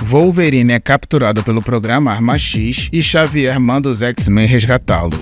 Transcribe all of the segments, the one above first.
Wolverine é capturado pelo programa Arma X e Xavier manda os X-Men resgatá-lo.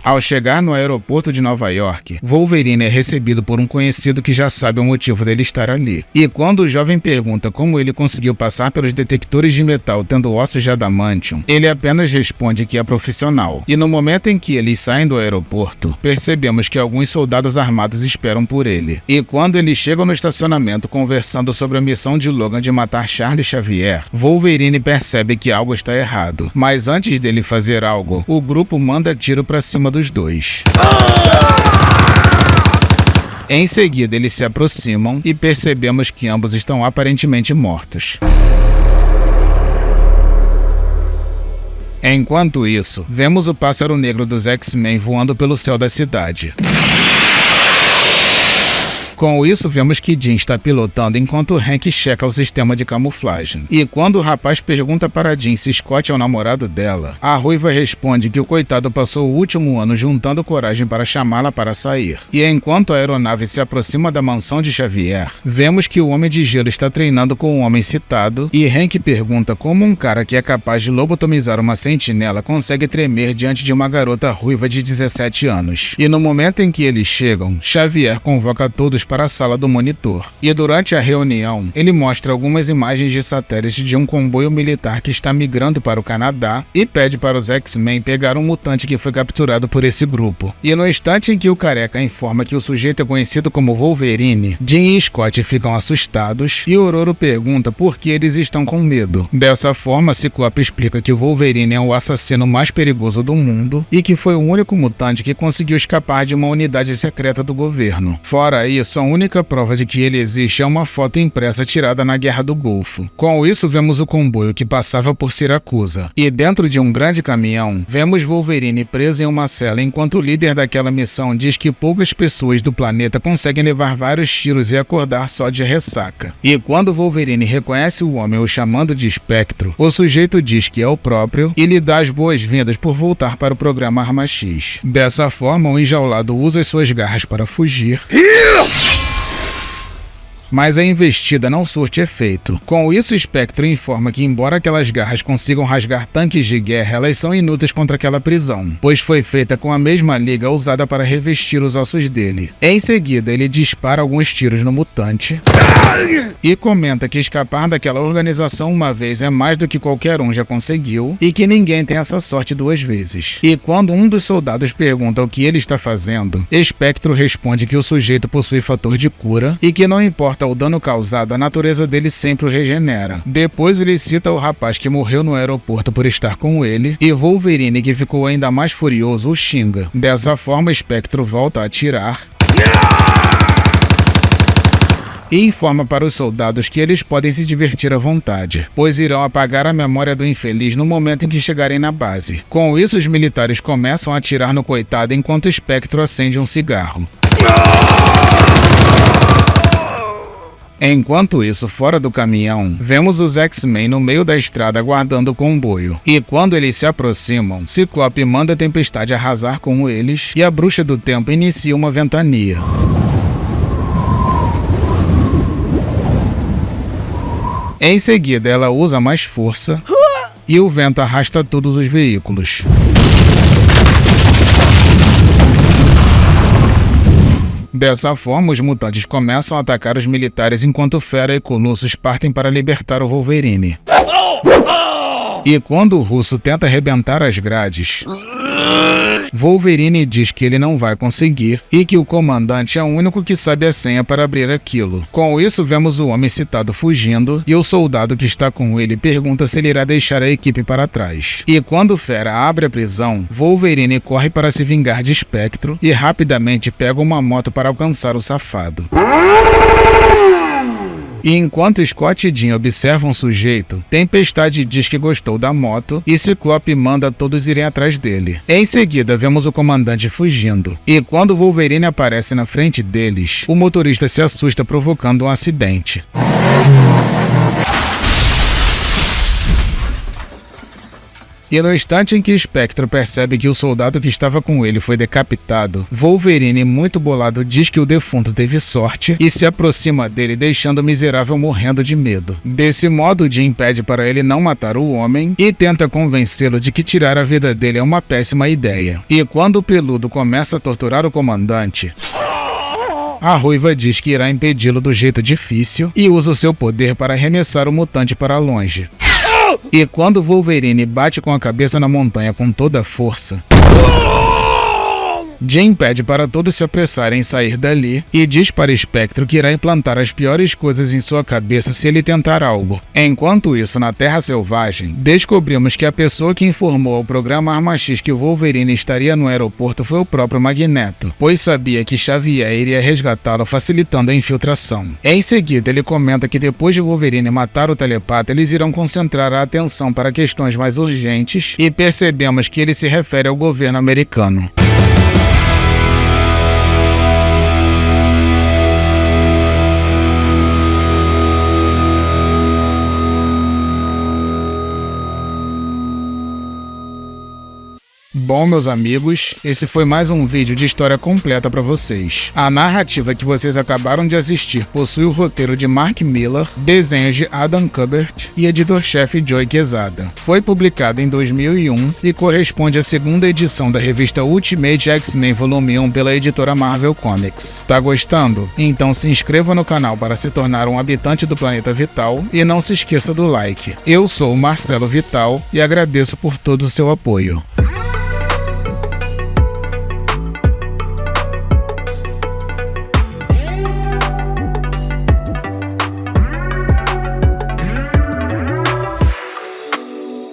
Ao chegar no aeroporto de Nova York, Wolverine é recebido por um conhecido que já sabe o motivo dele estar ali. E quando o jovem pergunta como ele conseguiu passar pelos detectores de metal tendo ossos de adamantium, ele apenas responde que é profissional. E no momento em que eles saem do aeroporto, percebemos que alguns soldados armados esperam por ele. E quando eles chegam no estacionamento conversando sobre a missão de Logan de matar Charles Xavier, Wolverine percebe que algo está errado. Mas antes dele fazer algo, o grupo manda tiro pra cima dos dois. Em seguida, eles se aproximam e percebemos que ambos estão aparentemente mortos. Enquanto isso, vemos o pássaro negro dos X-Men voando pelo céu da cidade. Com isso, vemos que Jean está pilotando enquanto Hank checa o sistema de camuflagem. E quando o rapaz pergunta para Jean se Scott é o namorado dela, a ruiva responde que o coitado passou o último ano juntando coragem para chamá-la para sair. E enquanto a aeronave se aproxima da mansão de Xavier, vemos que o Homem de Gelo está treinando com o homem citado e Hank pergunta como um cara que é capaz de lobotomizar uma sentinela consegue tremer diante de uma garota ruiva de 17 anos. E no momento em que eles chegam, Xavier convoca todos para a sala do monitor. E durante a reunião, ele mostra algumas imagens de satélite de um comboio militar que está migrando para o Canadá e pede para os X-Men pegar um mutante que foi capturado por esse grupo. E no instante em que o careca informa que o sujeito é conhecido como Wolverine, Jean e Scott ficam assustados e Ororo pergunta por que eles estão com medo. Dessa forma, Ciclope explica que o Wolverine é o assassino mais perigoso do mundo e que foi o único mutante que conseguiu escapar de uma unidade secreta do governo. Fora isso, a única prova de que ele existe é uma foto impressa tirada na Guerra do Golfo. Com isso, vemos o comboio que passava por Siracusa. E dentro de um grande caminhão, vemos Wolverine preso em uma cela enquanto o líder daquela missão diz que poucas pessoas do planeta conseguem levar vários tiros e acordar só de ressaca. E quando Wolverine reconhece o homem o chamando de Espectro, o sujeito diz que é o próprio e lhe dá as boas-vindas por voltar para o programa Arma X. Dessa forma, o enjaulado usa as suas garras para fugir. Mas a investida não surte efeito. Com isso, Espectro informa que embora aquelas garras consigam rasgar tanques de guerra, elas são inúteis contra aquela prisão, pois foi feita com a mesma liga usada para revestir os ossos dele. Em seguida, ele dispara alguns tiros no mutante e comenta que escapar daquela organização uma vez é mais do que qualquer um já conseguiu e que ninguém tem essa sorte duas vezes. E quando um dos soldados pergunta o que ele está fazendo, Espectro responde que o sujeito possui fator de cura e que não importa o dano causado, a natureza dele sempre o regenera. Depois ele cita o rapaz que morreu no aeroporto por estar com ele e Wolverine, que ficou ainda mais furioso, o xinga. Dessa forma, Espectro volta a atirar e informa para os soldados que eles podem se divertir à vontade, pois irão apagar a memória do infeliz no momento em que chegarem na base. Com isso, os militares começam a atirar no coitado enquanto Espectro acende um cigarro. Enquanto isso, fora do caminhão, vemos os X-Men no meio da estrada aguardando o comboio. E quando eles se aproximam, Ciclope manda a Tempestade arrasar com eles e a Bruxa do Tempo inicia uma ventania. Em seguida, ela usa mais força e o vento arrasta todos os veículos. Dessa forma, os mutantes começam a atacar os militares enquanto Fera e Colossus partem para libertar o Wolverine. E quando o russo tenta arrebentar as grades, Wolverine diz que ele não vai conseguir e que o comandante é o único que sabe a senha para abrir aquilo. Com isso, vemos o homem citado fugindo e o soldado que está com ele pergunta se ele irá deixar a equipe para trás. E quando Fera abre a prisão, Wolverine corre para se vingar de Espectro e rapidamente pega uma moto para alcançar o safado. E enquanto Scott e Jean observam o sujeito, Tempestade diz que gostou da moto e Ciclope manda todos irem atrás dele. Em seguida, vemos o comandante fugindo. E quando Wolverine aparece na frente deles, o motorista se assusta provocando um acidente. E no instante em que Spectro percebe que o soldado que estava com ele foi decapitado, Wolverine, muito bolado, diz que o defunto teve sorte e se aproxima dele, deixando o miserável morrendo de medo. Desse modo, Jim pede para ele não matar o homem e tenta convencê-lo de que tirar a vida dele é uma péssima ideia. E quando o Peludo começa a torturar o comandante, a Ruiva diz que irá impedi-lo do jeito difícil e usa o seu poder para arremessar o mutante para longe. E quando Wolverine bate com a cabeça na montanha com toda a força, Jim pede para todos se apressarem em sair dali e diz para Spectro que irá implantar as piores coisas em sua cabeça se ele tentar algo. Enquanto isso, na Terra Selvagem, descobrimos que a pessoa que informou ao programa Arma X que o Wolverine estaria no aeroporto foi o próprio Magneto, pois sabia que Xavier iria resgatá-lo, facilitando a infiltração. Em seguida, ele comenta que depois de Wolverine matar o telepata, eles irão concentrar a atenção para questões mais urgentes e percebemos que ele se refere ao governo americano. Bom, meus amigos, esse foi mais um vídeo de história completa para vocês. A narrativa que vocês acabaram de assistir possui o roteiro de Mark Millar, desenhos de Adam Kubert e editor-chefe Joe Quesada. Foi publicado em 2001 e corresponde à segunda edição da revista Ultimate X-Men Volume 1 pela editora Marvel Comics. Tá gostando? Então se inscreva no canal para se tornar um habitante do Planeta Vital e não se esqueça do like. Eu sou o Marcelo Vital e agradeço por todo o seu apoio.